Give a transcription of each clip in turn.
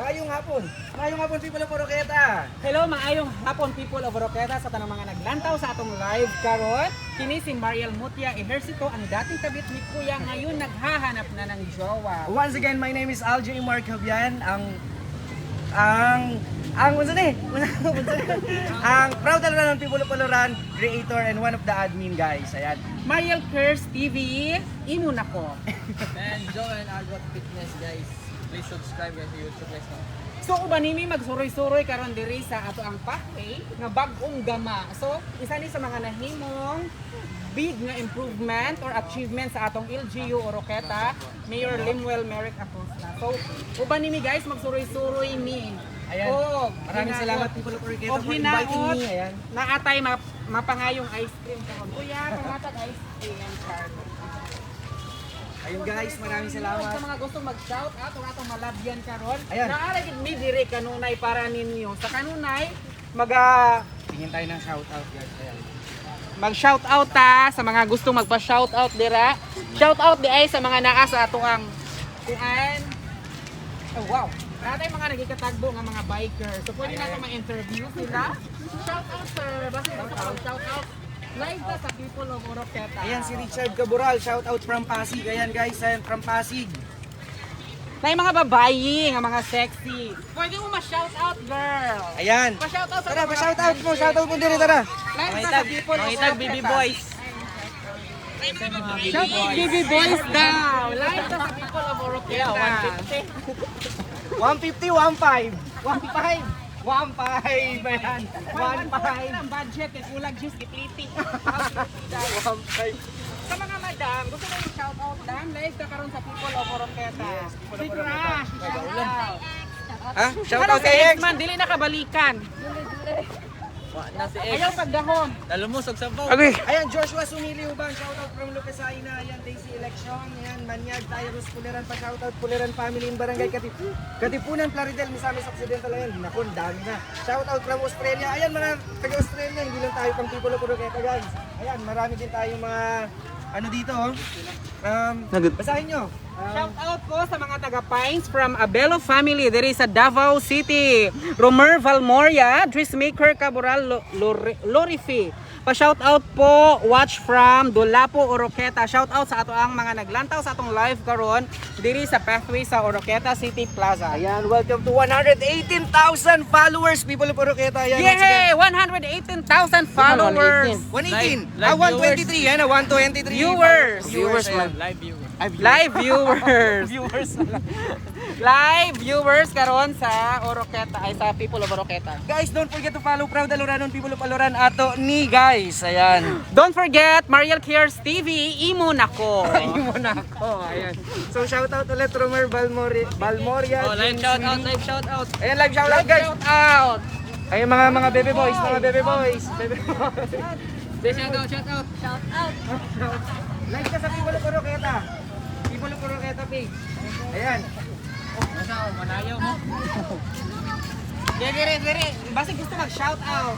Maayong hapon. Maayong hapon, people of Oroqueta. Hello, maayong hapon people of Oroqueta sa tanang mga naglantaw sa atong live karon. Kini si Mariel Mutia Ejercito, ang dating kabit ni Kuya, ngayon naghahanap na ng jowa. Once again, my name is Aljo Mark Habian. Ang proud na ng people of Oloran, creator and one of the admin guys. Ayan. Mariel Curse TV, imo na ko. And Joe and Argot Fitness guys. Please subscribe to YouTube guys. So uban nimi magsuroy-suroy karon diri sa ato ang pathway nga bag-ong gama. So isa ni sa mga nahimong big nga improvement or achievement sa atong LGU Oroqueta, Mayor Limuel Merrick Acosta. So uban nimi guys magsuroy-suroy mi. Ayan. Maraming salamat people of Oroqueta for inviting me. Ayan. Naatay mapangayong ice cream karon. Kuya, pangatag ice cream card. Ayun guys, maraming salamat. Sa mga gustong mag-shout out o atong malabyan karon. Ayan. Naara gid mi dire kanunay para ninyo. Sa kanunay Tingin tayo ng shout out guys. Ayan. mag-shout out ta sa mga gustong magpa-shout out dira. Shout out di ay sa mga naa sa ato ang kuan. Oh wow. Natay mga nagikatagbo nga mga biker. So pwede na ma-interview sila. Shout out sir. Basta shout out. Live ta sa people of Oroqueta. Ayan si Richard Caboral, shout out from Pasig. Ayan guys, ayan from Pasig. Na yung mga babayi, nga mga sexy. Pwede mo ma-shout out, girl. Ayan. Pa-shout out sa Tara, mga pa-shout out mo. Shout out mo din, tara. Live ta sa people of Oroqueta. BB Boys. Shout out BB Boys daw. Live ta sa people of Oroqueta. 150, 1.5. 1.5. 1.5 ayan. 1.5. ang budget, kulag just ipliti. 1.5. Sa mga madam, gusto mo yung shout out dam? Live ka karon sa people of Oroqueta. Yes, people of Si Oroqueta. Crash, shout out. Ha? Shout Ano out si kay X. X-Man, dili nakabalikan. Na si X. Ayaw paggahon. Lalumusog sa baw. Okay. Ayan, Joshua Sumili Ubang, shout out from Lucasaina. Ayan, Daisy Election. Ayan, Manyag, Tyrus, Puleran pa, shout out Puleran Family in Barangay Katipunan, Plaridel, Misamis Occidental. Ayan, naku, dami na. Shout out from Australia. Ayan, mga taga-Australia, hindi lang tayo pang people of Oroqueta, guys. Ayan, marami din tayong mga ano dito, oh. Basahin nyo. Shout out po sa mga taga-Pines from Abelo family diri sa Davao City. Romer Valmoria, dressmaker Caboral Lorifi. Pa-shout out po, watch from Dolapo, Oroqueta. Shout out sa ato ang mga naglantaw sa atong live karon diri sa pathway sa Oroqueta City Plaza. Ayan, welcome to 118,000 followers, people of Oroqueta. Ayan, once Yay! again. 118,000 followers. 118. Live 123. Yan, 123 Viewers. Viewers, man. Live view. Live viewers. Viewers. Live viewers karon sa Oroqueta ay sa people of Oroqueta. Guys, don't forget to follow Proud Aloranon, people of Aloran, ato ni guys. Ayan. Don't forget Mariel Cares TV, imo nako. Ayun mo na ako. Ayan. So, shout out ulit, Romer Balmoria. Oh, live James shout out, Willie. live shout out. Ayan, live shout out, guys. Shout out. Ayun, mga baby boys, Baby boys. Say shout out, shout out. Shout out. Like ka sa people of Oroqueta. People of Oroqueta page. Ayan. Nasa ako, manayaw mo. Dire. Basta gusto mag-shout out.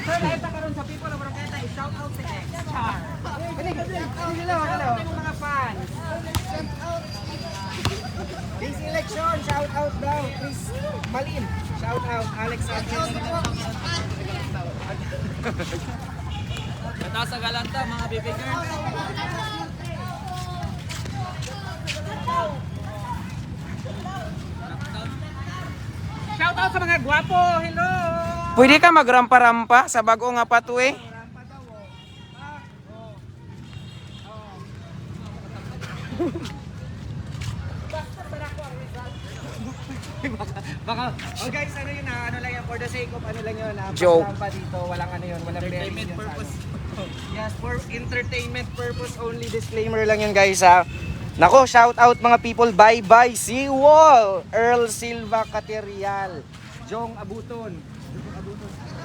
Sir, live ta karon sa people of Oroqueta, i-shout out si X Char. Hello, mga fans. This election, shout out daw. Chris Malin. Shout out. Alex Sanchez. Kata sa galanta, mga baby girls. Shout out sa mga gwapo. Hello. Pwede ka magrampa-rampa sa bago nga pathway? Baka, oh guys, ano yun ano lang yan, for the sake of ano lang yun, Joke. pa dito, walang ano yun, walang Entertainment bearing yun sa purpose. ano. Yes, for entertainment purpose only, disclaimer lang yun guys ha. Nako, shout out mga people, bye-bye, Seawall, Earl Silva Caterial, Jong Abuton.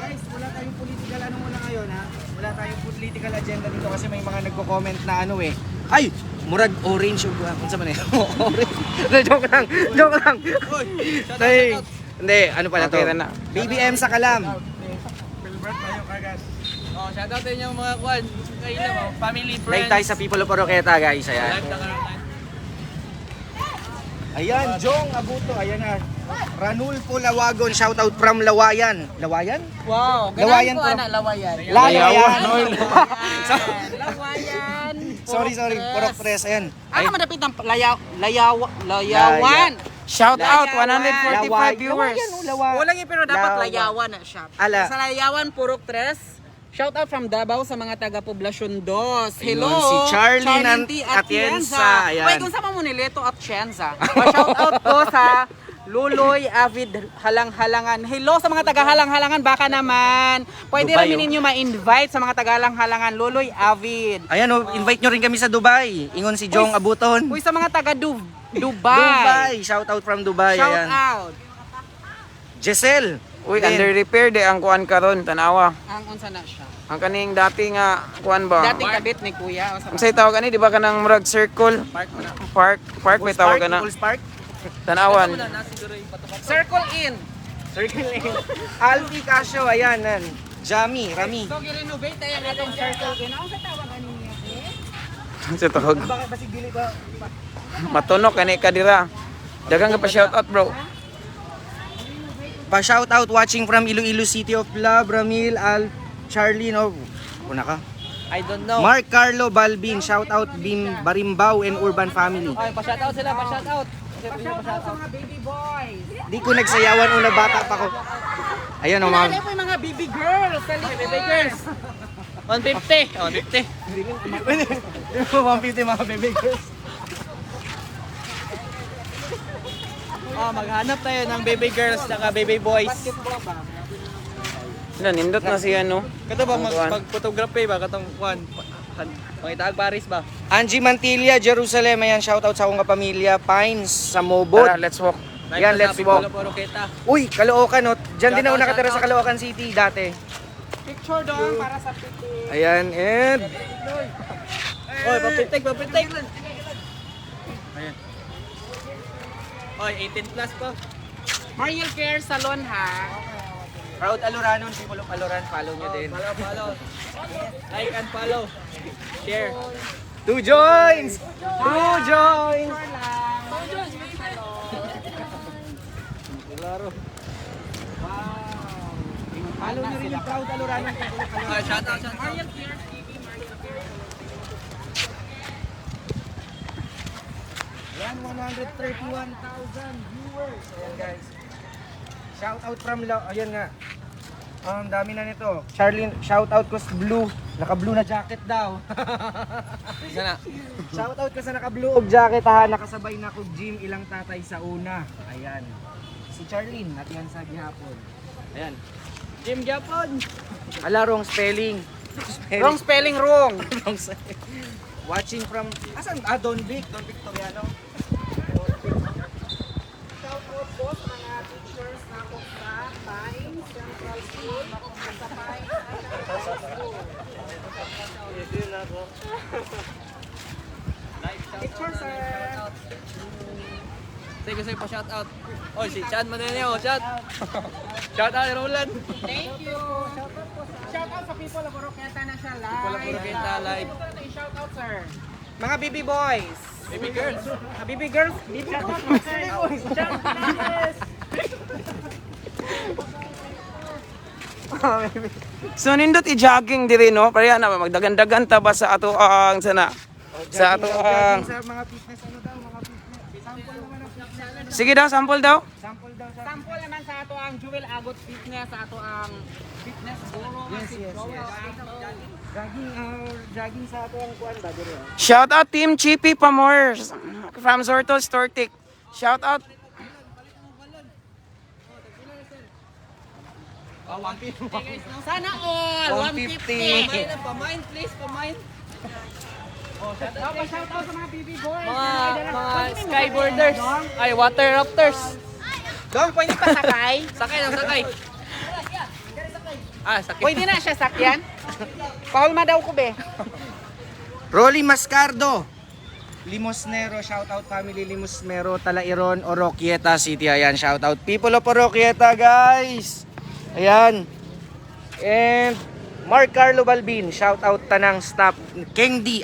Guys, wala tayong political ano muna ngayon ha. Wala tayong political agenda dito kasi may mga nagko-comment na ano eh. Ay, murag orange yung kung sa man eh. Orange. Joke lang. Hey. Hindi, ano pala to? Okay na. BBM sa Kalam. Oh, shout out din yung mga kwan. Kayo na mo, family, friends. Live tayo sa People of Oroqueta guys. Ayan. Live na karoon. Ayan, Jong Abuto. Ayan na. Ranulfo Lawagon, shout out from Lawayan. Lawayan? Wow, Lawayan ganun po po. anak, lawayan. Lawayan. Lawayan. Sorry. Purok Tres. Ayan. Ano madapit ng layawan? Shout out, Layawan. 145 viewers. Wala nga pero dapat Lawa. layawan na siya. Ala. Sa layawan, Purok Tres. Shout out from Davao sa mga taga-Poblasyon 2. Hello, Ayun, si Charlene T. Atienza. Ayan. Wait, kung sama mo ni Leto Atienza. Pa-shout out po sa Luloy Avid Halang-Halangan. Hello sa mga taga-Halang-Halangan. Baka naman, pwede Dubai, rin ninyo ma-invite sa mga taga-Halang-Halangan. Luloy Avid. Ayan, invite nyo rin kami sa Dubai. Ingon si Jong Abuton. Uy, sa mga taga-Dubai. Dubai. Shout out from Dubai. Shout Ayan. out. Giselle. Uy, Din. under repair de ang kuan karon tanawa. Ang unsa na siya. Ang kaning dati nga kuan ba? Dating kabit ni Kuya. O sa Ang say tawag ani di ba kanang murag circle? Park may tawag kana. People's Park. Tanawan. Circle in. Circle Lane. Alfie Casio. Ayan. Nan. Jami. Rami. So, gi-renovate tayo natong circle in. Ang sa tawag ani niya? Sa tawag. Bakit basig dili ba? Matunok kani kadira. Dagang ka pa shout out bro. Pa-shout out watching from Iloilo City of Love. Ramil. Charlene. Oh. Una ka. I don't know. Mark Carlo Balbin. Shout out Bim Barimbao and Urban Family. Ay, pa-shoutout sila, pa-shoutout. Pa-shout out sa mga baby boys. Di ko nagsayawan una bata pa ko. Ayan o Pinali mga. po yung mga baby girls sa likod. Baby girls. 150. 150 mga baby girls. Oh, maghanap tayo ng baby girls saka baby boys. Nindot na siya no. Kato ba Ang kuwan. mag-photography ba katong kuan? Pangitaag Paris ba? Angie Mantilla, Jerusalem. Ayan, shout out sa akong kapamilya. Pines, sa Mobot. Tara, let's walk. Yan, let's walk. Kita. Uy, Caloocan, no? Diyan din ako nakatira sa Caloocan City dati. Picture doon para sa piti. Ayan, and... Oy, papitik. Ayan. Oy, 18 plus pa. Mariel Care Salon ha. Proud Aloranon, people of Aloran, follow nyo din. Follow. Like and follow. Share. 2 joins! 2 joins! Follow nyo rin yung Proud Aloranon. Shoutout. Mariel Care TV, Mariel Care. Ayan, 131,000 viewers. Ayan guys. Shout out from ayan nga. Dami na nito. Charlene, shout out ko sa blue. Naka-blue na jacket daw. Sana. Shout out ko sa naka-blue og jacket ha. Nakasabay na ko gym ilang tatay sa una. Ayan. Si Charlene, at yan sa gihapon. Ayan. Jim Japon. Ala, wrong spelling. Wrong spelling wrong. Wrong spelling. Watching from, asan? Don Vic Toriano. Shout out po sa mga teachers na po sa Pines Central School. Sa Pines Central School. Picture sir. Sige pa shoutout. Oy, si Chan Maneneo, chat. Shoutout Roland. Thank you. Shout out sa people of Oroqueta na siya live. People of Oroqueta live. Shout out sir. Mga baby boys. Baby girls. Baby girls. Baby boys. So nindot i-jogging diri no. Pareha na magdagan-dagan ta ba sa ato ang sana. Sa ato ang Sa mga fitness, ano daw, mga fitness. Sample naman ang fitness. sige daw, sample daw. Sample daw sa... Sample naman sa ato ang Jewel Agot Fitness, sa ato ang fitness guru. Yes. Jogging sa ato ang kuwan ba, dito. Shout out Team Chippy Pamor from Zortos Tortic. Shout out. Sana all 150. Pamain, please, pamain. Shout out sa mga baby boys. Mga skyboarders. Ay, water raptors. Dong, pwede pa sakay? Sakay. Sakay. Pwede na siya sakyan? Paulma daw ko be. Rolly Mascardo. Limosnero, shoutout family Limosnero, Talairon, Oroquieta City. Ayan, shoutout people of Oroquieta, guys. Ayan. And Mark Carlo Balbin, shoutout tanang staff Candy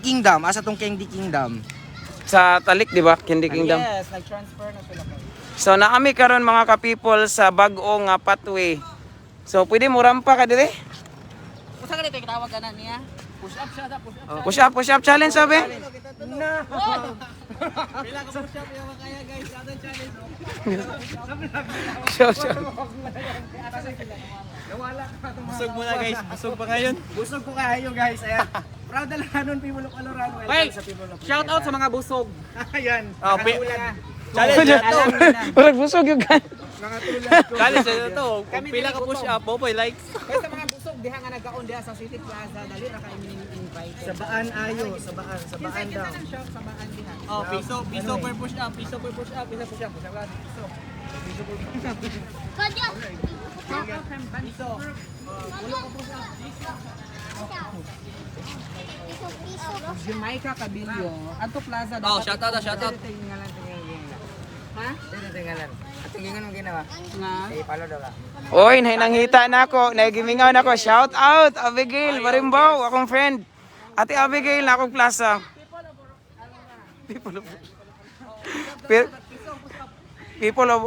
Kingdom. Asa tong Candy Kingdom? sa Talik, di ba? Candy Kingdom. Yes, nag-transfer na sila kayo. So naami karon mga ka-people sa bag-o nga pathway. So pwede mo rampa ka dire? Usa ka dito kitawag ana niya? Push up siya, push up. Push up challenge sabi. Pila ka push up yung kaya guys, ato challenge. Sure. Busog muna guys, busog pa ngayon. Busog ko kayo guys. Ayan. Proud na lang nun, People of Aloran. Hey, Welcome sa People of shout out sa mga busog. Ayan. Oh, Nakatulad. Challenge na to. Parang busog yung kan. Nakatulad ko. Challenge na to. Kung pila ka push up, boboy likes. Kaya sa mga busog diha nga nagkaon diha sa City Plaza, dali ra kay invite. Sa baan ayo, sa baan Kinsa daw. lang siya sa baan diha. Oh, piso per push up, piso per push up, piso push up, push up lang. Piso. Jamaica Cabillo, Anto Plaza. Oh, shout out, shout out. Ha? Tingnan mo ginawa. Nga. Eh, palo daw ka. Oy, nangita na ako, nagimingaw na ako. Shout out Abigail Barimbaw, akong friend. Ate Abigail na akong plaza. People of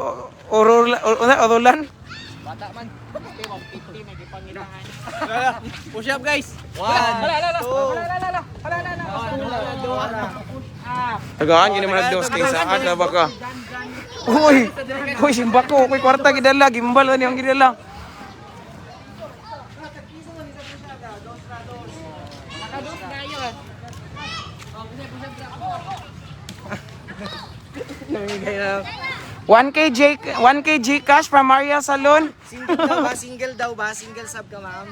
Orolan. Bata man. 150 may gipanginahan. Push up guys. Tagaan gini man dos kay saad na baka. Uy, simba ko, koy kwarta gidala, gimbal ani ang gidala. Nakados dayon. 1K cash from Maria Salon. Single daw ba? Single sub ka, ma'am?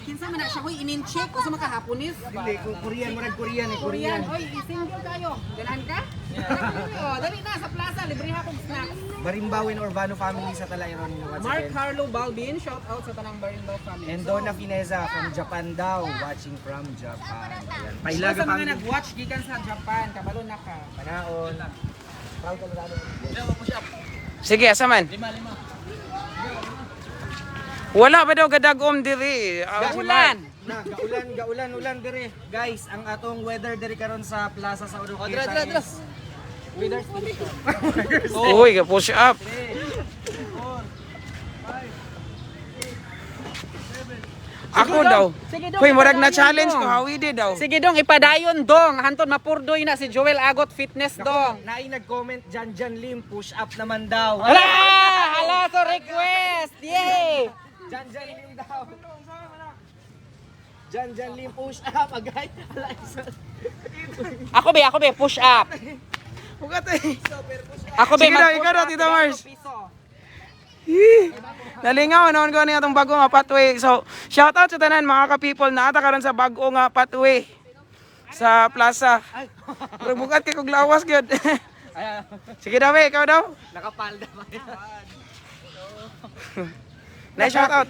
Kinsa man na siya koy in-check o sa makahaponis? Hindi, Korean mo Korean eh, Korean. Oy, single kayo. Ganahan ka? Dali na sa plaza, libre ha kong snacks. Barimbawin Urbano family sa Talairon once Mark again. Carlo Balbin, shout out sa tanang Barindaw family. And Donna Fineza from Japan daw, watching from Japan. Ayan. So, Pailaga sa mga family. nag-watch gikan sa Japan, kabalo na ka. Panaon. Proud ka lang. Push up. Sige, asa man? 5. Wala ba daw gadagom diri? Ulan! Na, ulan dire. Guys, ang atong weather dire karon sa plaza sa Oroqueta. Dra. Uy, push up. Ako daw. Sige dong, Hoy, murag na ipadayon challenge dong. ko, hawidi daw. Sige dong, ipadayon dong. Hantod mapurdoy na si Joel Agot Fitness dong. Naay nag-comment Jan Lim, push up naman daw. Hala! Hala, so request! Yay! Jan Lim daw. Jan Lim, push up. Agay. Hala, isa. Ako be, push up. Ugat eh. Ako be, Sige daw, mag-push ikaw daw, up, Tita 10 Mars. piso. Nalingaw naon ko niya itong bago nga pathway. So, shout out sa tanan mga ka-people na ata karon sa bago nga pathway sa plaza. Pero bukat kay kog lawas gyud. Sige daw, ikaw daw. Nakapalda pa yan. Na shout out.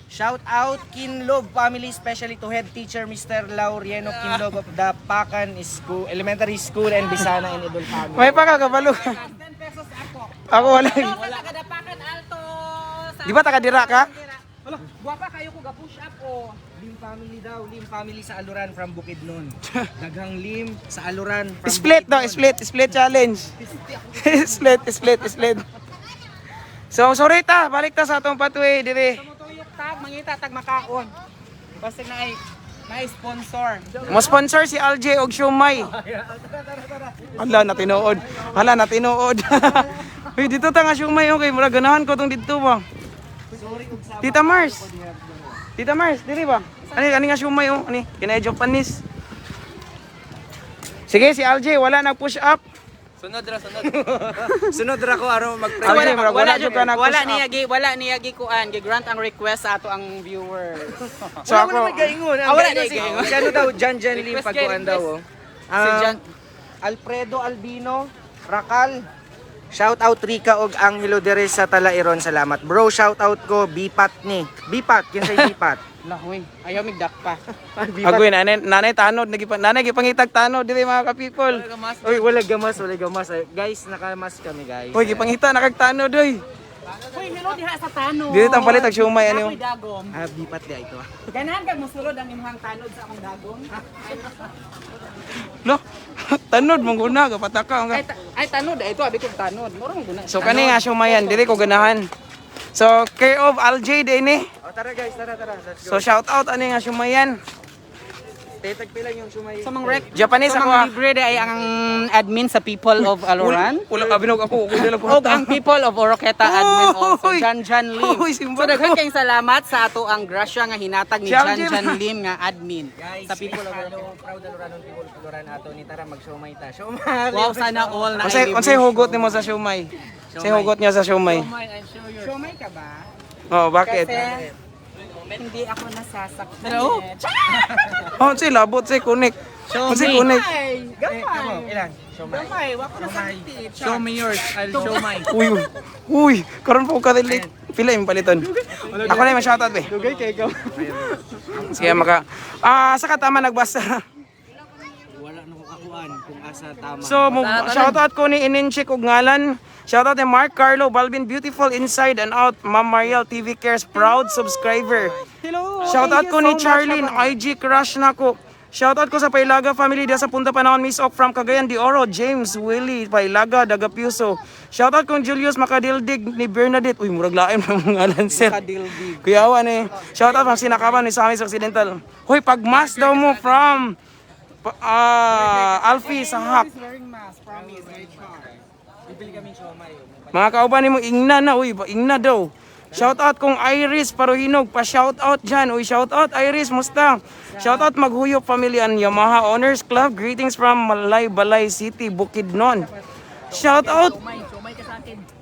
Shout out Kinlog family, especially to head teacher Mr. Laurieno Kinlog of the Pacan School, Elementary School and Bisana and Idol family. May pa kabalo. 10 pesos ako. Ako wala. Sa Tagadapakan Alto. Di ba taga dira ka? Wala, guwapa kayo ko ga-push up o. Lim family daw, Lim family sa Aluran from Bukidnon. Daghang Lim sa Aluran from Split daw, Bukidnon. split challenge. split. So, sorry ta, balik ta sa atong pathway dire. Tumutuyok tag, mangita tag makaon. Basta na sponsor. Mo sponsor si LJ og Shumay. Hala na tinuod. Hoy dito ta nga Shumay okay, mura ganahan ko tong didto ba. Tita Mars, diri ba? Ani nga Shumay oh, ani kinay Japanese. Sige si LJ wala nag push up. Sunod. Sunod ra ko aro mag LJ mura wala jud ka nag push up. Wala niya kuan, gi-grant ang request sa ato ang viewers. So ako gaingon. wala na gaingon. Si ano daw Jan Lim Request pagkuan kay daw oh. Si Jan Alfredo Albino Rakal. Shout out Rika og Angelo dire sa Talairon. Salamat. Bro, shout out ko Bipat ni. Bipat, kinsay Bipat? Lahoy, ayaw migdakpa. Agoy nanay tanod nanay gipangitag tanod diri mga ka-people. Oy, wala gamas. Ay, guys, nakamas kami, guys. Hoy gipangita nakagtanod oy. Uy, hello diha sa tanod. Dili tang palit ang siomay ano. Ako'y dagom. Bipat di ito. Ganahan kag mosulod ang imong tanod sa akong dagom. Lo, tanod mong guna pataka nga. Ay tanod, ito abi kong tanod. Mura mo guna. So kani nga siumayan, dili ko ganahan. So care of Aljay din eh. O tara guys, tara. Let's go. So shout out ani nga siumayan. Tetag pila yung sumay. Sa mga Japanese sa ako, mga ah. libre ay ang admin sa People of Aloran. Wala abinog ako, dili ko. O ang People of Oroqueta admin also, Uy! Jan Lim. Uy, So simba daghan ko. kayong salamat sa ato ang grasya nga hinatag ni Jan Jan Lim. Lim nga admin Guys, sa People of Oroqueta. Oroqueta. Proud Aloranon people Aloran ato ni tara mag-siomay ta. Siomay. Wow, sana all na Unsay hugot nimo sa siumay? Unsay hugot niya sa siumay? Siomay ka ba? Oh, bakit? Kasi hindi ako nasasaktan. Hello? Oh, unsay labot say connect. Unsay connect. Gamay. Ilan? Siomay. Gamay, wako nasakit. Show me yours, I'll show mine. Uy, karon po ka dili. Pila yung paliton. Ako na yung shoutout be. Dugay kay ikaw. Sige maka. Sa katama nagbasa. Wala na ko kakuan kung asa tama. So, shoutout ko ni Ininchik ug ngalan. Shoutout ni Mark Carlo, Balvin Beautiful Inside and Out, Ma'am Mariel TV Cares proud subscriber. Hello. Shoutout ko ni Charlene, IG crush na ko. Shoutout ko sa Pailaga family dia sa Punta Panahon, Miss Ok from Cagayan de Oro, James, Willie, Pailaga, Dagapuso. Shoutout kong Julius Makadildig ni Bernadette. Uy, murag laim ng mga lancer. Kuyawa ni. Shoutout from Sinakaban ni Samis Occidental. Hoy, pagmas daw mo from Alfie sa Hak. Wearing mask, promise. Bibili kami siomay. Mga kauban mo ingna na, uy, ingna daw. Shoutout kong Iris Paruhinog, pa shoutout dyan. Uy, shoutout Iris, musta? Shoutout Maghuyop Family and Yamaha Honors Club. Greetings from Balay City, Bukidnon. Shoutout.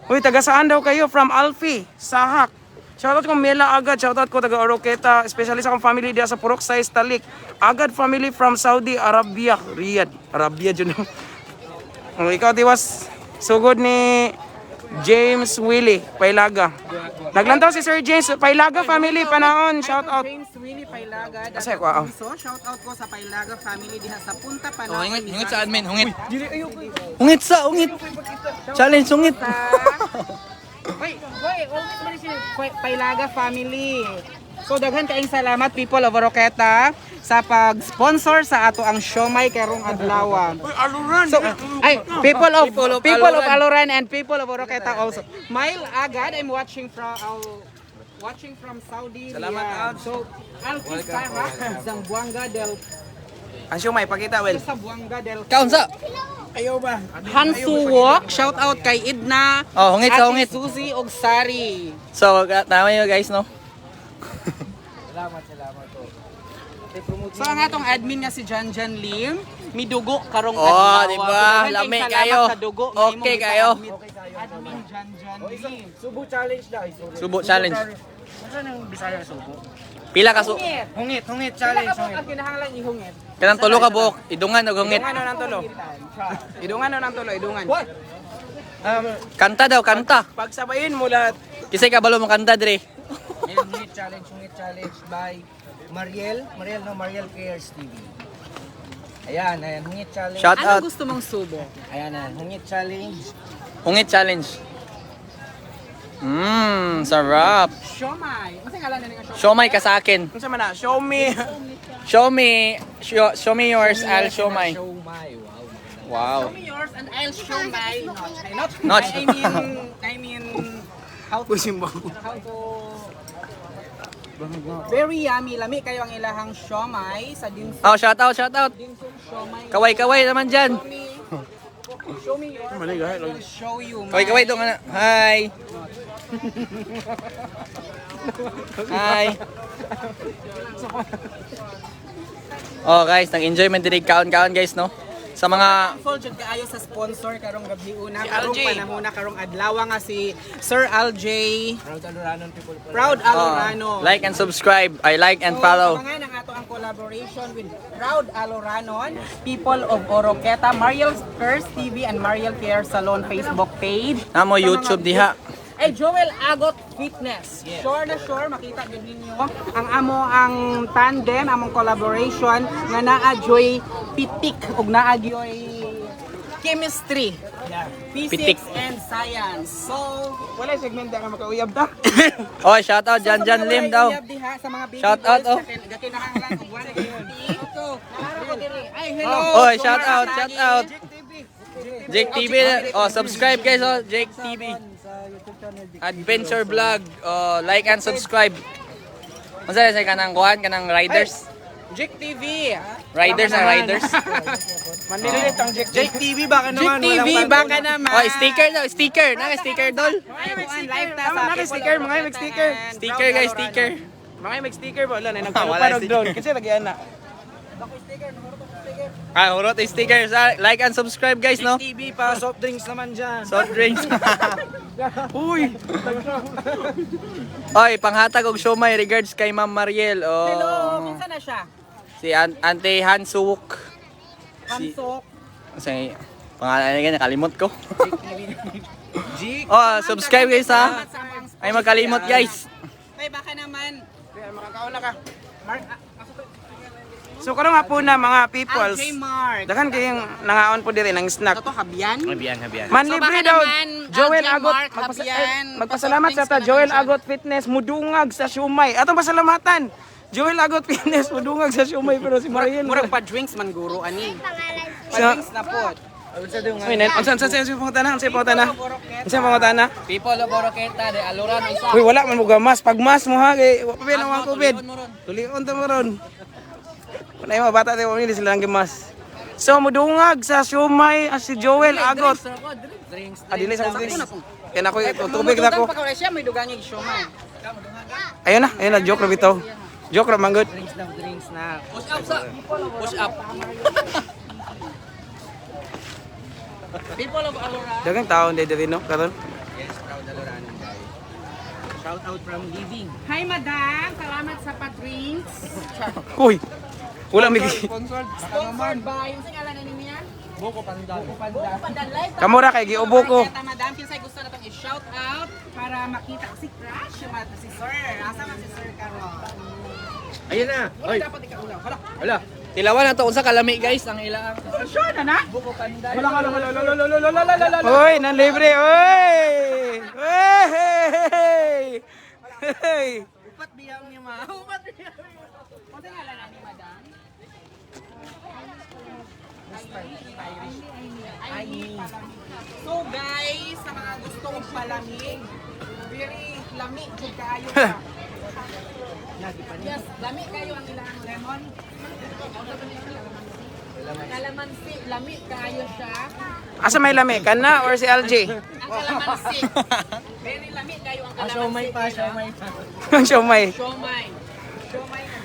Uy, taga saan daw kayo? From Alfie, Sahak. Shoutout kong Mela Agad, shoutout ko taga Oroqueta, especially sa akong family diya sa Purok Size Talik. Agad family from Saudi Arabia, Riyadh. Arabia dyan. Ikaw, Tiwas. Sugod ni James Willie, Pailaga. Naglantaw si Sir James, Pailaga family, panahon, shout out. James Willie Pailaga. Kasi ako, So, shout out ko sa Pailaga family diha sa Punta Oh, Panahon. hungit sa admin, hungit. Hungit sa, hungit. Challenge, hungit. Wait, always man si Pailaga family. So, daghan kaayong salamat People of Oroqueta sa pag-sponsor sa ato ang siomay karong adlaw. So, ay, people of Aloran and people of Oroqueta also. Mile Agad, I'm watching from Saudi. Salamat, Riyadh. Abs. So, Alfie Sarah, Zamboanga del Ang siomay, pakita, well. Zamboanga del Kaon sa. Hansu Walk, shout out kay Idna. Oh, hungit sa Ate hungit. Suzy og Sari. So, tama nyo guys, no? Salamat po. So ang atong admin nga si Jan Lim, midugo karong Oh, adlaw. di ba? Daghan Lami kayong kayo. salamat sa dugo nga imong Okay kayo. gita-admit. Admin Jan Lim. Subo challenge daw. Subo challenge. Ano nang Bisaya subo? Pila ka su... Hungit. Hungit Pila challenge. ka po ang kinahanglan ihungit. Kanang tulo ka buok. Idungan o hungit. Idungan o ng tulo. Idungan o ng tulo, idungan. Kanta daw, kanta. Pagsabayin mo lahat. Kisay ka balo mo kanta, Dre. Hungit challenge by Mariel Cares TV. Ayan, hungit challenge. Shout Ano out. gusto mong subo? Ayan na, hungit challenge. Hungit challenge. Sarap. Siomay. Ano ngalan na nga siomay? Siomay ka sa akin. Ano sa mana? Show me. Show me yours, I'll show my. Siomay, wow. Wow. Show me yours and I'll show my notch. Notch. I mean how to very yummy. Lami kayo ang ilahang siomay sa dinsum. Oh, shout out, shout out. Dinsum siomay. Kaway-kaway naman dyan. Show me yours. I'll show you my. Kaway-kaway doon nga na. Hi. Hi. Oh guys, nag-enjoy man diri kaon-kaon guys, no? Sa mga Full jud kaayo sa sponsor karong gabi una, Si karong LJ. panahona, karong adlaw nga si Sir LJ, Proud Aloranon people. Proud Alorano. like and subscribe, I like and So, follow. abangan ang ato ang collaboration with Proud Aloranon, People of Oroqueta, Mariel Cares TV and Mariel Cares Salon Facebook page. Namo Sa mga YouTube diha. Ay, Joel Agot Fitness. Sure na sure, makita din ninyo ang tandem, among collaboration nga naa-joy pitik ug naa-joy chemistry, physics, and science. So, Wala segment ka makauyab ta. Oh, shout out Jan Jan Lim daw. Shout out, oh. Ay, hello. Oh, shout out. Jake TV. Oh, subscribe guys, oh, Jake TV. Adventure vlog. Oh, like and subscribe. Masa sa kanang kuan, kanang riders. Jake TV. Riders na riders. Mandilit ang Jake. Jake TV baka naman. Jake TV, baka naman. Oh, sticker daw, sticker. Sticker dol. Live ta Tama na sticker, mga may sticker. Sticker guys, sticker. Mga may sticker ba wala na Wala nagpaparog sticker. drone kasi lagi ana. Ah, hurot sticker. Like and subscribe guys, no? TV pa, soft drinks naman dyan. Soft drinks. Uy, Oy, panghatag og siomay regards kay Ma'am Mariel. Oh. Hello, minsan na siya. Si Ante Hansuk. Hansok. Kasi pangalan niya nakalimot ko. Jake. Oh, subscribe guys ha. Ay magkalimot guys. Ay, baka naman. makakauna ka. Mark, So karon nga po na mga peoples. J. Mark. Dakan kayong nangaon po diri ng snack. Ito, Habian. Habian. Man So, libre baka daw. naman, Joel J. Agot Mark, Habian, magpasalamat sa ta magpa-soft drinks Joel ka naman Agot Fitness mudungag sa siumay. Atong pasalamatan. Joel Agot Fitness mudungag sa siumay pero si Mariel. Murag pa drinks man guro ani. Pa So- drinks na po. Uy, nen, unsa pangutana? Unsa pangutana? People of Boroketa de Aluran isa. Uy, wala man mo gamas. Pag mas mo ha kay wa pa ba ang COVID. Tulion ta mo ron. Kunay mga bata tayo hindi sila nang gimas. So mudungag sa siumay si Joel Agot. Drinks. Dili sa drinks. Kaya na ko tubig na ko. Pa ka siya may dugangig siomay. Ayun na, joke ra bitaw. Joke ra manggod. Drinks na. Push up sa. Push up. People of Aluran. Dagang taon dito no karon. Yes, proud Aloranon guys. Shout out from Living. Hi madam, salamat sa pa-drinks. Uy. Wala mi. Sponsored by yung singalan na niya? Buko Pandan. Buko Pandan live. Kamura kay giubo ko. Kaya madam, kinsay gusto na itong i-shout out para makita si Crush, si Sir. Asa man si Sir Karon? Ayun na. Wala dapat ikaulaw. Hala. Wala. Tilawan na to unsa kalami guys ang ilang. Sure na na? Buko Pandan. Uy, nan libre. Uy. Uy. Hey. Upat biyang niya ma. Upat biyang. Kung singalan na ni madam? So guys, sa mga gustong palamig, very lamig jud kaayo ka. Yes, lamig kayo ang ilang lemon. Kalamansi, lamig kaayo siya. Asa may lami kana or si LJ? Ang kalamansi. Very lamig kayo ang kalamansi. Siomay pa. Ang siomay. Siomay. Siomay na.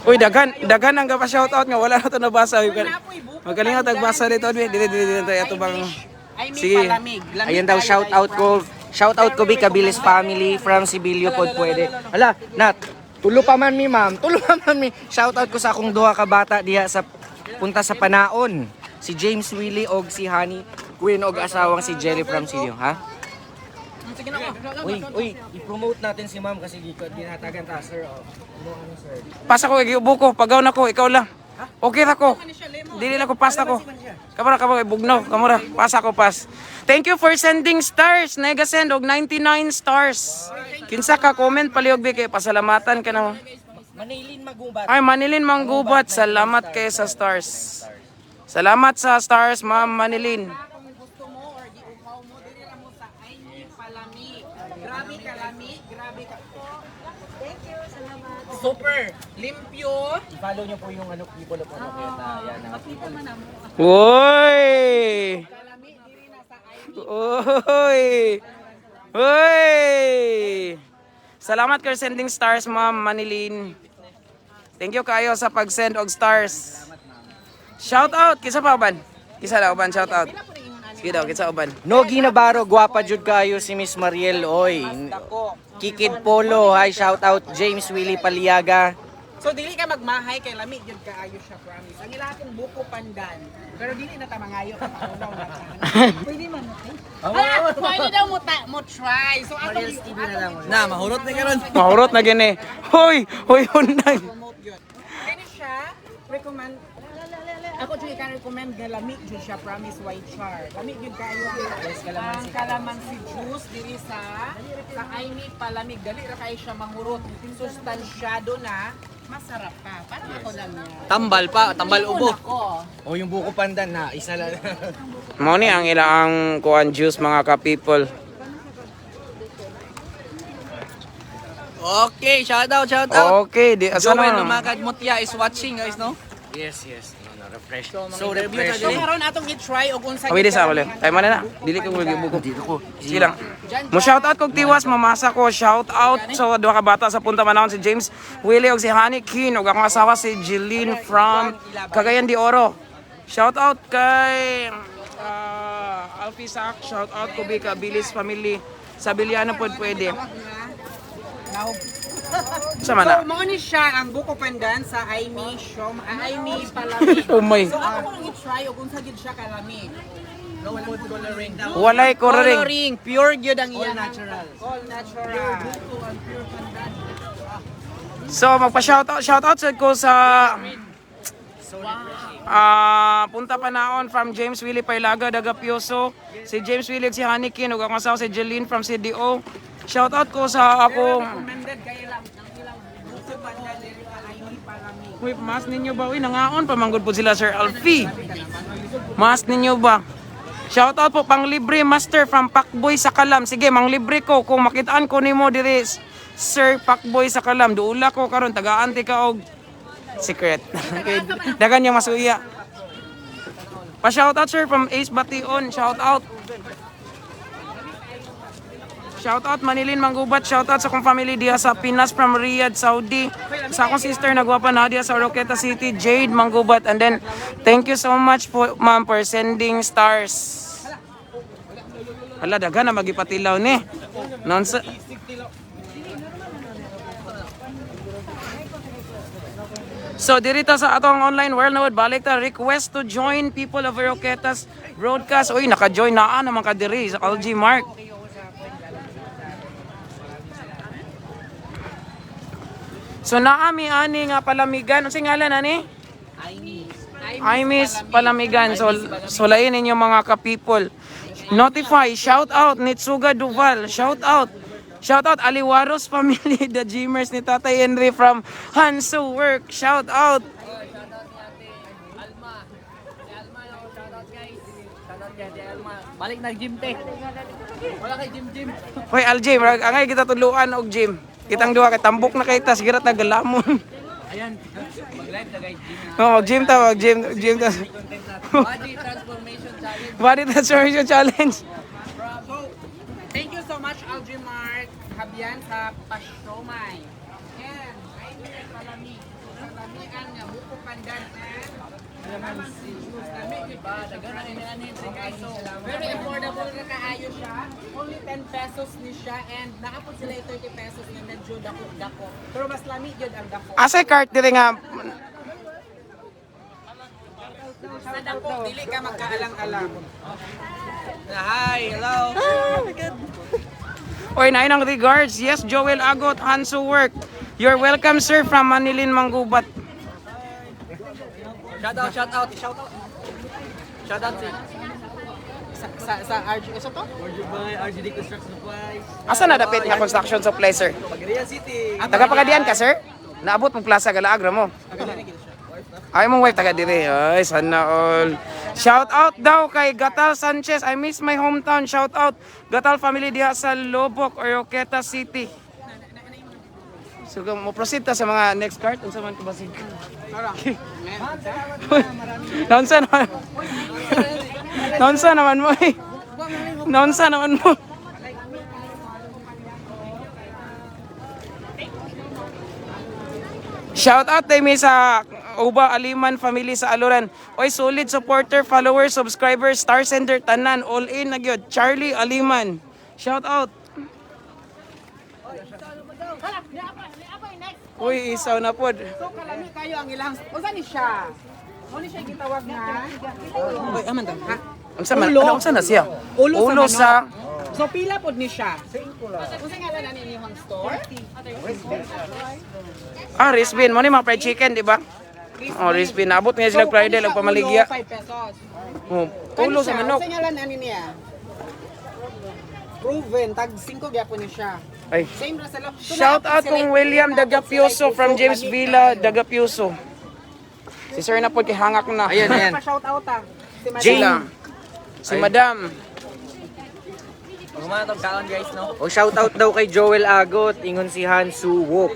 Uy, daghan ang gapa shoutout nga wala na to nabasa. Napoy buko. Magaling nga tagbasa dito. Dili ato bang Ay, may Sige. palamig. Lamig Ayun daw, kayo, shout out ay, ko. Shout out ko Bika Bilis family from Sibilio pod pwede. Hala, Nat. Tulo pa man mi ma'am. Tulo pa man mi. Shout out ko sa akong duha ka bata diha sa punta sa Panaon. Si James Willie og si Honey Queen og asawang si Jelly from Silio, ha? Sige na ko. Uy, i-promote natin si ma'am kasi dinatagan ta, sir. Oh. Ano, sir? pasa ko giubo ko, pagaw na ko, ikaw lang. Okay ra ko. Dili na ko pasta ko. Kamara bugnaw, kamara. Pasa ko pas. Thank you for sending stars. Nega send og 99 stars. Kinsa ka comment paliog bi kay pasalamatan ka na. Manilin Magubat. Ay Manilin Manggubat, salamat kay sa stars. Salamat sa stars, Ma'am Manilin. Kung gusto mo or giupaw mo, dili ra mo sa ay palami. Grabe ka lami, grabe ka. Thank you, salamat. Super limpyo. I-follow niyo po yung people of Boroketa. Yan. Makita man mo. Uy! Kalami diri na sa ay Uy! Uy! Salamat kay sending stars, Ma'am Manilin. Thank you kayo sa pag-send og stars. Shout out kisa pa uban. Kisa daw uban shout out. Sige daw kisa uban. Nogi Navarro, guwapa jud kayo si Miss Mariel. Oy. Kikid Polo, hi, shout out James Willie Paliaga. So dili ka magmahay kay lamig gyud kaayo siya, promise. Ang ilakong buko pandan. Pero dili na ta mangayo ka paunaw na ta. Pwede man mo. Pwede daw mo try. So ato Na mahurot ni karon. Mahurot na gini. Hoy, hoy unay. promote yun. Kani siya recommend Ako dyan ka recommend nga lamig dyan siya, promise white char. Lamig dyan kayo ang calamansi juice diri sa Aimee palamig. Dali ra kayo siya mangurot. Sustansyado na, masarap ka. Parang ako lang yan. Tambal ubo. O yung buko pandan na, isa lang. Mao ni ang ilang kuan juice mga ka-people. Okay, shout out. Okay, di asa Joel na. Lumagad Mutya is watching guys, no? Yes. No, refresh. So refresh. So karon atong i-try og unsa Away di sa wala. Ay man na. Dili ko buko. Sige lang. Mo shout out kog tiwas mamasa ko. Shout out sa duha ka bata sa Punta Manawon si James Willie og si Honey Kin og akong asawa si Jeline from Cagayan de Oro. Shout out kay Alfie Sak. Shout out ko Bika Bilis family sa Biliano pod pwede. Sama So, na. mo ni siya ang buko pandan sa Aimee palamig. Oh my. So ako kung i-try og unsa gid siya kalamig. No food coloring. Walay coloring. Coloring, pure gyud ang iya. All natural. So magpa-shoutout ko sa Punta Panaon from James Willie Pailaga Daga Pioso, si James Willie si Hanikin ug ang asawa si Jeline from CDO. Shoutout ko sa akong Recommended kayo lang ang ilang buko pandan diri sa Aimee palamig. Uy, mas ninyo ba? Uy, nangaon pamanggod po sila Sir Alfie. Mas ninyo ba? Shoutout po pang libre master from Pakboy sa Kalam. Sige, mang libre ko kung makitaan ko nimo diri Sir Pakboy sa Kalam. Duula ko karon taga-anti ka og secret. Okay. Dagan yung masuya. Pa shoutout sir from Ace Bation. Shoutout. Shoutout Manilin Manggubat. Shoutout sa kong family diha sa Pinas from Riyadh, Saudi. Sa akong sister nagwapa na diha sa Roqueta City, Jade Manggubat. And then thank you so much po ma'am for sending stars. Hala daga na magipatilaw ni. Nonsa. So dirito sa atong online world na balik ta request to join people of Roqueta's broadcast. Uy, naka-join na naman ka diri sa LG Mark. So naami ani nga palamigan. Unsay ngalan ani? Aimee palamigan. So lain ninyo mga ka-people. Notify, shout out Nitsuga Duval, shout out. Shout out Aliwaros family, the Gmers ni Tatay Henry from Hanso Work. Shout out. Balik nag-gym te. Wala kay gym. Hoy Alj, angay kita tuluan og gym. Kitang duha kay tambok na kay tas girat nagalamon. Ayan. Mag-live na guys gym. Oh, gym ta, gym ta. Body transformation challenge. Body transformation challenge. So, thank you so much Algie Mark Habian sa Pasiomay. And Aimee palamig. Palamigan nga buko pandan and calamansi juice. Lamig ba? Dagan na inanin guys. So, very affordable na kaayo siya. Only 10 pesos ni siya and naapot sila yung 30 pesos na medyo dako. Pero mas lamig yun ang dako. Asa cart diri nga Sa dako, dili ka magkaalang-alang. Hi, hello. Oy, nain ang regards. Yes, Joel Agot, Hanso Work. You're welcome, sir, from Manilin Manggubat. Shout out. Shout out Sa RG, isa to? RGD Construction Supplies. Asa na dapit nga construction supply, sir? Pagrian City. Taga Pagadian ka, sir? Naabot mong plaza Galaagra mo. Ay mong wife taga dire. Ay, sana all. Shout out daw kay Gatal Sanchez. I miss my hometown. Shout out Gatal family diha sa Lobok or Roqueta City. So mo proceed ta sa mga next card unsa man ko basig. Nonsa naman. Nonsa naman mo. Nonsa naman mo. Shout out tayo sa Uba Aliman family sa Aluran. Oy, solid supporter, follower, subscriber, star sender, tanan, all in na gyud. Charlie Aliman. Shout out. Uy, isaw na pod. So kalami kayo ang ilang unsa ni siya? Mo ni siya gitawag na Uy, aman ta. Unsa man? Ano unsa na siya? Ulo sa So pila pod ni siya? Unsa ngalan ani inyong store? Risbin, mo ni mga fried chicken, di ba? Oh, crispy. Naabot niya sila Friday lang pamaligya. 5 pesos. Oh, tulo sa manok. Sa ngalan ano niya? Proven, tag 5 gyapon niya siya. Ay. Same ra sa loob. Shout out kung William Dagapioso from James Villa, Dagapioso. Si Sir na po kay hangak na. Ayan, ayan. Pa-shout out ah. Si Madam. Jane. Si Madam. Kumana tong kaon guys, no? O shoutout daw kay Joel Agot, ingon si Hansu Wok.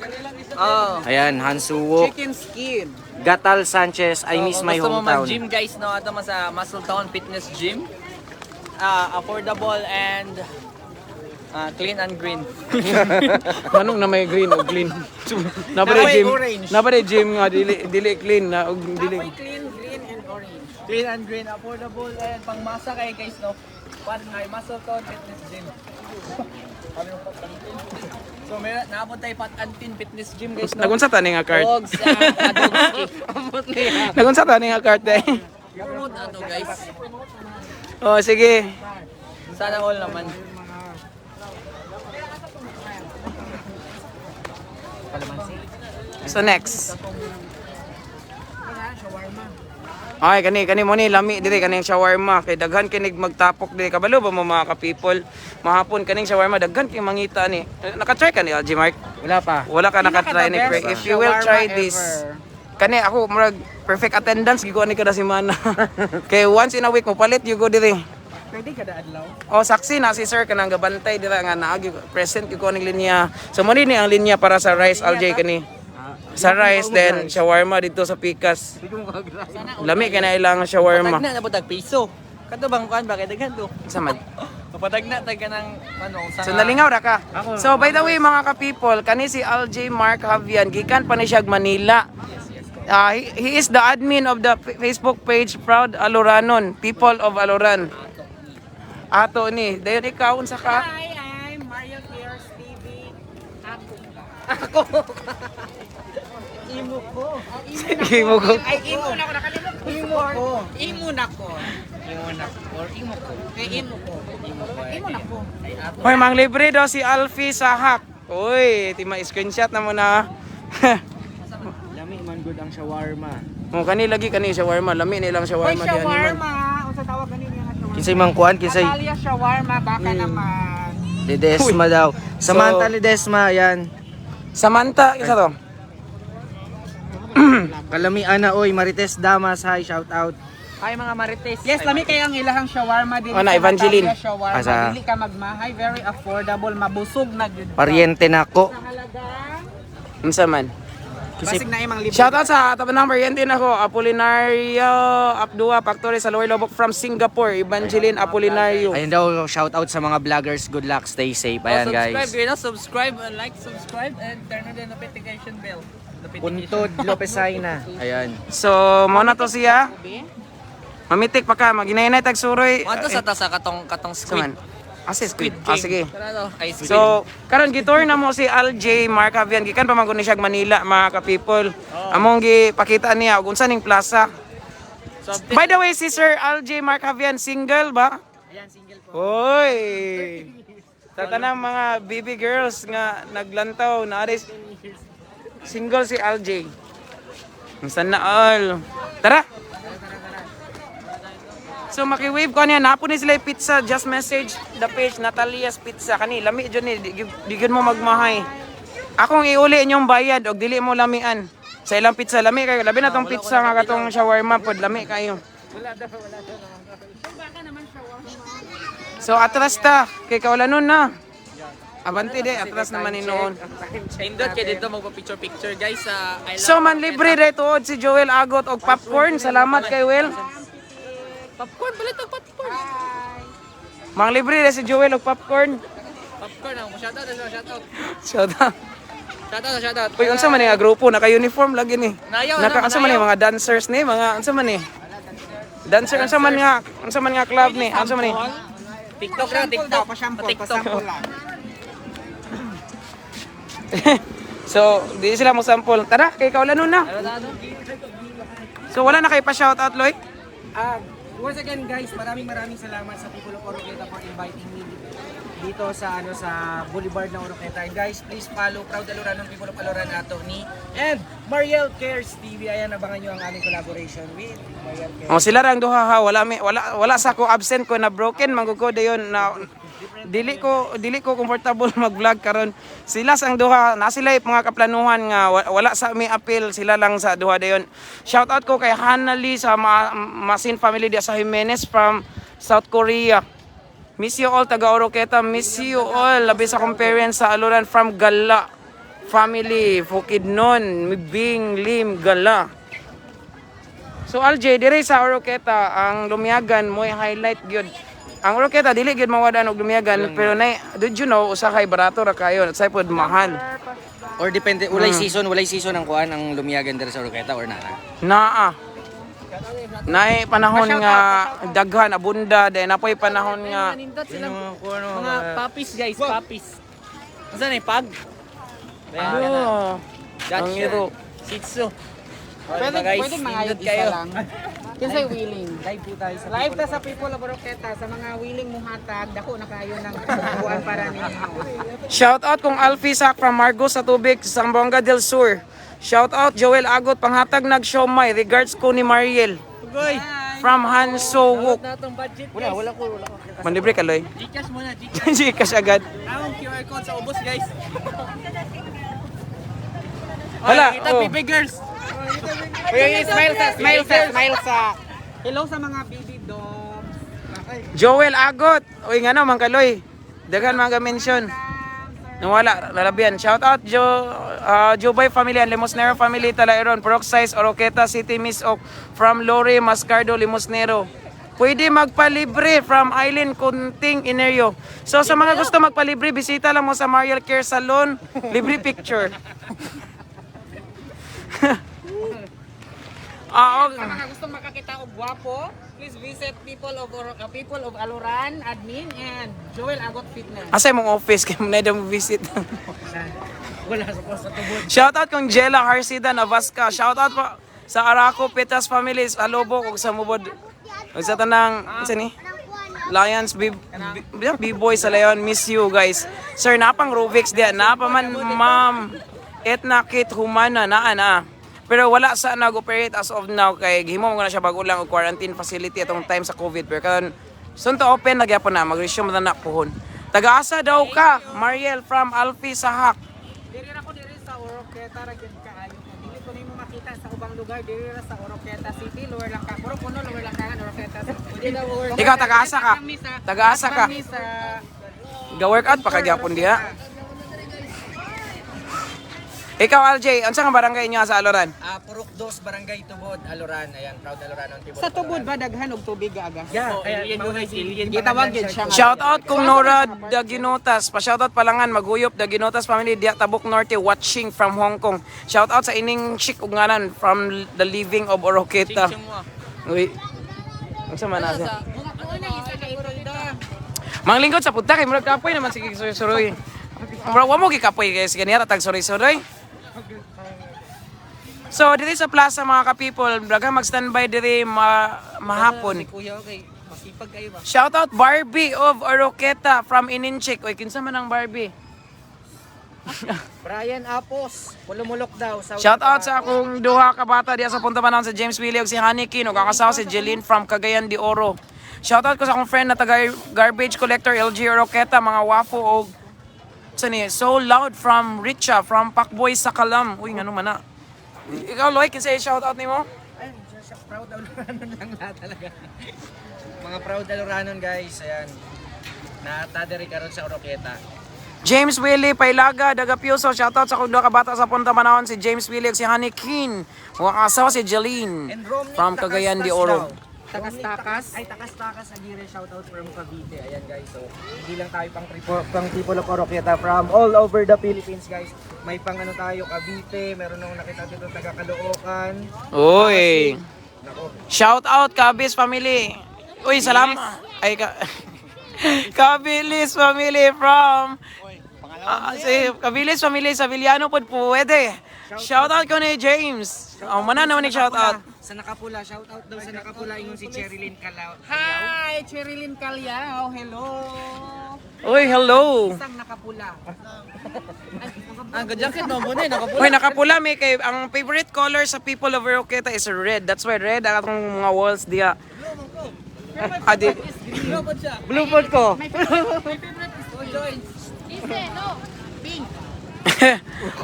Oh. Ayan, Hansu Wok. Chicken skin. Gatal Sanchez, I miss my Gusto mo hometown. mag-gym guys, no? Ato man sa Muscle Town Fitness Gym. Affordable and clean and green. Manong na may green o clean. Nabare gym. orange. Nabare gym nga dili clean na og dili. Clean, green, and orange. Clean and green, affordable and pangmasa kay guys, no? One ay Muscle Town Fitness Gym. So may naabot tayo Patantin Fitness Gym guys, no? Nagunsa tani nga card. Og sa Adobski. Nagunsa tani nga card day. Promote na to guys. Oh, sige. Sana all naman. So next. Ay, kani mo ni lami diri kaning shawarma kay daghan kinig magtapok diri kabalo ba mo mga ka-people. Mahapon kaning shawarma daghan kay mangita ni. Naka-try ka ni LG Mark? Wala pa. Wala ka naka-try ni Craig. If you will try this. Kani ako murag perfect attendance gigo ani kada semana. Kay once in a week mo palit you go diri. Pwede kada adlaw. Oh, saksi na si sir kanang gabantay dira nga naagi present gyud ko ning linya. So mo ni ang linya para sa rice LJ kani. Sa rice then shawarma dito sa Pikas. Lami kay na ilang shawarma. Patag na nabutag piso. Kato bang kuan ba kay daghan to? Samad. Kapatag na tag ng ano sa So nalingaw ra ka. So by the way mga ka-people, kani si LJ Mark Javian gikan pa ni siya Manila. He is the admin of the Facebook page Proud Aloranon, People of Aloran. Ato ni, dayon ikaw unsa ka? Hi, I'm Mario Pierce TV. Imo ko. Imo ko. Ay, imo na ko nakalimot. Imo ko. Imo na ko. Imo na ko. Or imo ko. Imo ko. Imo na ko. Hoy, mang libre daw si Alfie Sahak. Uy, tima screenshot na mo na. Lami man good ang shawarma. Mo kani lagi kani shawarma, lami nilang Hoy, shawarma diyan man. shawarma. Unsa tawag kanina nga shawarma? Kinsay mang kuan, kinsay Natalia shawarma baka naman. Ledesma daw. Samantha Ledesma, yan. Samantha, isa to. Kalami ana oy, Marites Damas, hi, shout out. Hi mga marites. Yes, lami kay ang ilahang shawarma din. Oh, na, Evangeline. Shawarma, Asa? dili ka magmahay, very affordable, mabusog na gyud. Pariente nako. Sa halaga. Unsa man? Basig na imang libre. Shout out sa taban number yan din ako, Apolinario Abdua Factory sa Lower Lobok from Singapore, Evangeline Apolinario. Ayun daw, shout out sa mga vloggers. Good luck, stay safe. Ayan guys. Subscribe, like, subscribe, and turn on the notification bell. Puntod Lopesayna. Ayan. So, mo na to siya. Mamitik pa ka, maginay-nay tag suroy. Ano sa tasa katong Saman. squid? Squid. King. Sige. Tara to. Ay, squid. So, karon gitor na mo si LJ Mark Javian gikan pa man gud ni siya Manila mga ka-people. Among gipakita niya ug unsa ning plaza. So, By the way, si Sir LJ Mark Javian single ba? Ayan, single po. Hoy. Sa tanang mga baby girls nga naglantaw na aris single si LJ. Sana all. Tara. So maki-wave ko niya napo ni sila yung pizza, just message the page Natalia's Pizza kani lami jud ni di gyud mo magmahay. Akong iuli inyong bayad og dili mo lamian. Sa ilang pizza lami kayo, labi na tong pizza nga katong shawarma pod lami kayo. So atras ta kay kaulanon na. Abante de atras naman ni noon. Indot kay dito magpa-picture guys sa I love So man libre dito si Joel Agot og popcorn. Salamat kay Will. popcorn, balit og popcorn. Mang libre de si Joel og popcorn. Popcorn ang shoutout, shoutout. Shout Shoutout. Uy, unsa man ni nga grupo naka-uniform lagi ni. Nayaw, Unsa man ni mga dancers ni, mga unsa man ni? Dancer unsa man nga club ni? Unsa man ni? TikTok na, TikTok. Pa-shampoo lang. So, di sila mo sample. Tara, kay kaulanon na. So wala na kay pa shoutout Loy. Once again guys, maraming salamat sa People of Oroqueta for inviting me dito sa sa Boulevard ng Oroqueta. And guys, please follow Proud Aloranon, People of Aloran ato ni. And Mariel Cares TV, ayan, abangan nyo ang aming collaboration with Mariel Cares. Oh, sila rang duha ha, wala sa ko absent ko na broken manggugod dayon na dili ko comfortable mag-vlog karon. Sila sang duha na sila mga kaplanuhan nga wala sa mi appeal, sila lang sa duha dayon. Shout out ko kay Hanali sa Masin family dia sa Jimenez from South Korea. Miss you all taga Oroqueta, miss you all labi sa kong parents sa Aluran from Gala family, Fukidnon, Mibing, Lim, Gala. So Alj, dire sa Oroqueta ang lumiyagan mo highlight gyud. Ang Oroqueta dili gyud mawadan og lumiyagan pero nay did you know usa kay barato ra kayo at say pod mahal. Or depende, walay season ang kuan ang lumiyagan diri sa Oroqueta or nana. Naa. Nay panahon nga daghan abunda day napoy panahon nga Nindot sila. Mga puppies guys, puppies. Asa ni pag? ano. Ang iro. Shih Tzu. Pwede, guys, pwede mga nindot isa kayo. lang. Kinsay willing. Live po tayo sa Live ta sa people of Oroqueta sa mga willing muhatag dako na kayo ng buwan para ninyo. Shout out kung Alfie Sak from Margo sa Tubig, Zamboanga del Sur. Shout out Joel Agot panghatag nag siomay. Regards ko ni Mariel Goy. from Hanso Wuk. Natong budget. Wala ko. Manlibre ka loy. Gcash muna, Gcash. Gcash agad. Ang QR code sa ubos guys. Hala, Kita oh. baby girls. Smile sa. Hello sa mga baby dogs. Joel Agot. Uy nga no, Mangkaloy. Daghan mga mention. Nawala, lalabian. Shout out Jubay family and Limosnero family Talairon, Peroxize, Oroqueta City, Miss Oak from Lori Mascardo, Limosnero. Pwede magpalibre from Eileen Kunting Inerio. So sa mga gusto magpalibre, bisita lang mo sa Mariel Care Salon, libre picture. Sa mga gustong makakita og gwapo, please visit people of Aluran admin and Joel Agot Fitness. Asay mong office kay mo na daw visit. Wala sa tubod. Shout out kung Jella Harsida Navasca. Shout out pa sa Araco Pitas families, Alobo ug sa Mubod. Ug sa tanang isa ni Lions B-boy sa Lion, miss you guys. Sir napang Rubix dia, napa man ma'am. Etna kit humana na. Pero wala sa nag-operate as of now kay gihimo mo na siya bago lang og quarantine facility atong time sa COVID. Pero karon sunto open na gyapon na mag-resume na puhon. Taga-asa daw ka, Mariel from Alfie Sahak. Diri ra ko diri sa Oroqueta ra gyud kaayo. Dili ko nimo makita sa ubang lugar diri ra sa Oroqueta City, Lower Langka. Puro puno Lower Langka, Oroqueta City. Ikaw taga-asa ka. Taga-asa ka. Kami sa Ga-workout pa ka gyapon diha. Ikaw LJ, unsa nga barangay niyo sa Aloran? Purok 2, Barangay Tubod, Aluran. Ayan, proud Aluranon people. sa tubod ba daghan og tubig aga? Yeah, Alien mo guys, alien. Gitawag gyud siya. Shout out kung Nora Daginotas, pa shout out palangan maguyop Daginotas family diya Tabuk Norte watching from Hong Kong. Shout out sa ining chick ug ngalan from the living of Oroqueta. Uy. Unsa man asa? Manglingkod sa puta kay murag kapoy naman sige suroy. Murag wa mo gikapoy kay sige niya tag suroy. So diri sa plaza mga ka-people, daghang mag-standby diri mahapon. Kuya okay. Masipag kayo ba? Shout out Barbie of Oroqueta from Ininchik. Oy, kinsa man ang Barbie? Brian Apos, Pulumulok daw. Shout out sa akong duha ka bata diya sa Punta Manang sa James Willie ug si Hanikin ug kakasawa si Jeline from Cagayan de Oro. Shout out ko sa akong friend na taga garbage collector LG Oroqueta, mga wafo og sani so loud from Richa from Pakboy sa Kalam. Uy ngano man na. Ikaw Loy, kinsa shout out nimo? Ay, proud Aluranon lang lahat talaga. Mga proud Aluranon guys, ayan. Natadiri karon sa Oroqueta. James Willie Pailaga, Daga Piuso, shoutout sa kudo ka bata sa Punta Manahon si James Willie ug si Honey Kin. Ug ang asawa si Jeline And Romney from Cagayan de Oro. Takas-takas. Ay, takas-takas Aguirre, shoutout from Cavite. Ayan guys, so hindi lang tayo pang people of Oroqueta from all over the Philippines guys. May pang ano tayo, Cavite, meron akong nakita dito taga Caloocan. Uy. Nako. Shout out Kabis family. Uy, salamat. Ay ka Kabilis family from si Kabilis family sa Villano pod pwede. Shout out ko ni James. Mana naman ni shout out. Sa Nakapula, shoutout daw sa Nakapula yung si Cherilyn Calao. Hi, Cherilyn Calyao. Hello. Uy, hello. Isang nakapula. Ang jacket mo muna, nakapula. Uy, nakapula may kay ang favorite color sa people of Oroqueta is red. That's why red ang atong mga walls diya. Adi. Blue pod ko.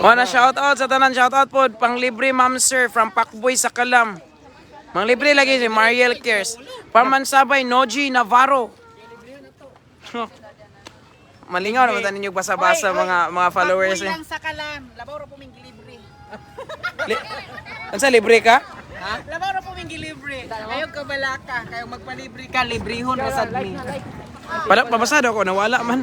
Wanna shout out sa tanan, shout out po pang libre ma'am sir from Pakboy sa Kalam. Mang libre lagi si Mariel Cares. Pamansabay Noji Navarro. Malingaw naman tayo ninyo basa-basa mga followers eh. Lang sa kalam. Laboro po ming libre. Ansa libre ka? Ha? Laboro po ming libre. Kayo kabalaka. Kayo magpalibre ka. Librehon mo sa admin. Pabasado ako, nawala man.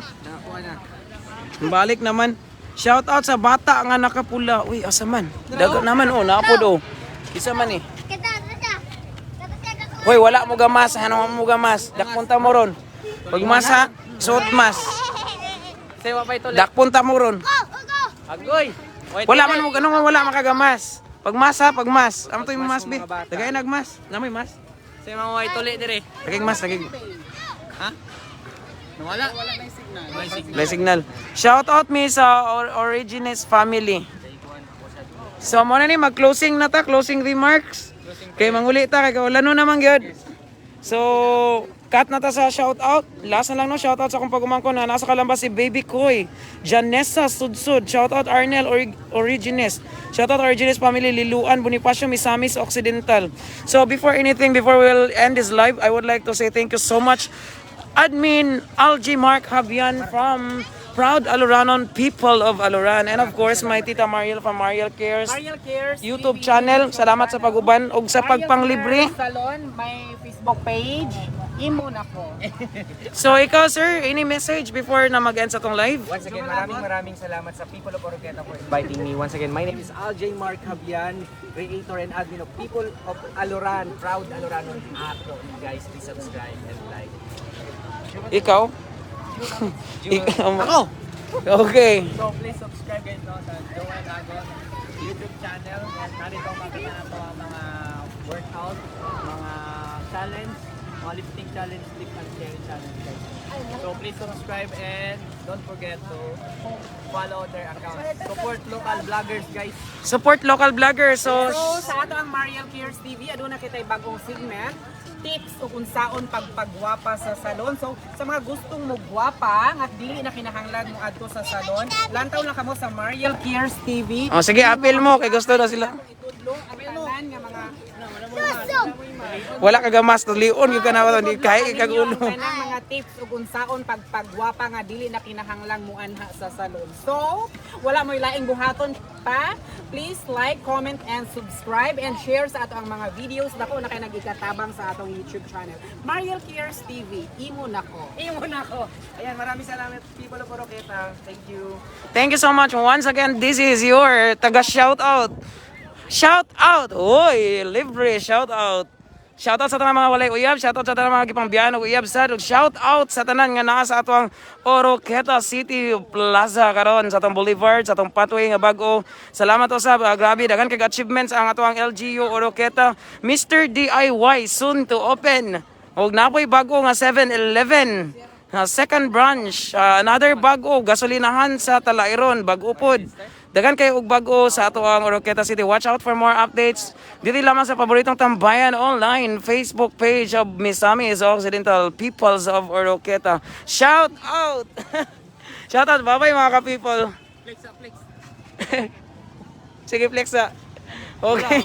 Balik naman. Shout out sa bata nga nakapula. Uy, asa man? Dagat naman oh, naapod oh. Isa man eh. Hoy, wala mo gamas, ano mo gamas? Dakpunta mo ron. Pag masa, suot mas. Sewa pa ito. Dakpunta mo ron. Agoy. Wala man mo ganun, wala makagamas. Pag masa, pag mas. Amo to yung mas be. Dagay nagmas. Namoy mas. Sewa mo ito dire. Dagay mas, dagay. Ha? Nawala. May signal. Shout out me sa Origines family. So mo na ni mag-closing na ta, closing remarks. Kay manguli ta kay wala no naman gyud. So cut na ta sa shout out. Last na lang no shout out sa akong pagumangkon na nasa Kalamba si Baby Koy, Janessa Sudsud, shout out Arnel Origines. Shout out Origines family Liluan Bonifacio Misamis Occidental. So before anything, before we'll end this live, I would like to say thank you so much Admin Algie Mark Habian from Proud Aloranon People of Aloran, and of course my Tita Mariel from Mariel Cares Mariel Cares YouTube channel. Salamat sa pag-uban og sa pagpanglibre. Salon, may Facebook page. Imo na ko. So ikaw sir, any message before na mag-end sa tong live? Once again, maraming salamat sa people of Oroqueta for inviting me. Once again, my name is Aljay Mark Habian, creator and admin of People of Aloran, Proud Aloranon Ako. Guys, please subscribe and like. Ikaw? Ako? Okay. So please subscribe guys no, sa Joel Agon YouTube channel. At narito makita na ito ang mga workout, mga challenge, mga lifting challenge, lift and carry challenge guys. So please subscribe and don't forget to follow their accounts. Support local vloggers guys. Support local vloggers. So So sa ato ang Mariel Cares TV, aduna kitay bagong segment, tips o unsaon pagpagwapa sa salon. So sa mga gustong mogwapa at dili na kinahanglan mo adto sa salon, lantaw lang kamo sa Mariel Cares TV. oh, sige, appeal mo kay gusto na sila. Itudlo ang tanan nga mga Wala ka gamas, lion yung kanawa ni kay kag ulo. kanang mga tips ug unsaon pagpagwapa nga dili na kinahanglan mo anha sa salon. So, wala mo laing buhaton pa. Please like, comment and subscribe and share sa ato ang mga videos nako na kay nagikatabang sa atong YouTube channel. Mariel Cares TV, imo nako. Imo na ko. Ayan, maraming salamat people of Oroqueta. Thank you. Thank you so much. Once again, this is your taga shout out. Shout out! Oy, libre shout out. Shout out sa tanan mga walay uyab, shout out sa tanan mga gipangbiyan og uyab sad, ug shout out sa tanan nga naa sa atong Oroqueta City Plaza karon sa atong Boulevard, sa atong pathway nga bag-o. Salamat usab, grabe daghan kay achievements ang atong LGU Oroqueta. Mr. DIY soon to open. Og napoy bag-o nga 7-Eleven. Second branch, another bag-o gasolinahan sa Talairon, bag-o pod. Dagan kayo og bag-o sa ato ang Oroqueta City. Watch out for more updates. Dili lamang sa paboritong tambayan online Facebook page of Misamis Occidental Peoples of Oroqueta. Shout out! Shout out, bye-bye mga ka-people. Flex. Sige, flex sa. Okay.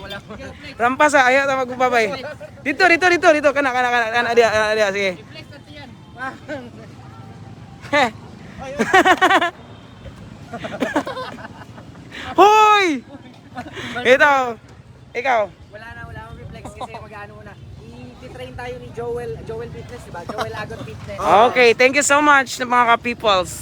Rampas sa, ayaw ta magbabay. Dito. Kana, dia, sige. Hoy! Ikaw. Wala na reflex kasi mag-ano na. I-train tayo ni Joel Fitness, diba? Joel Agon Fitness. Okay, thank you so much mga ka-peoples.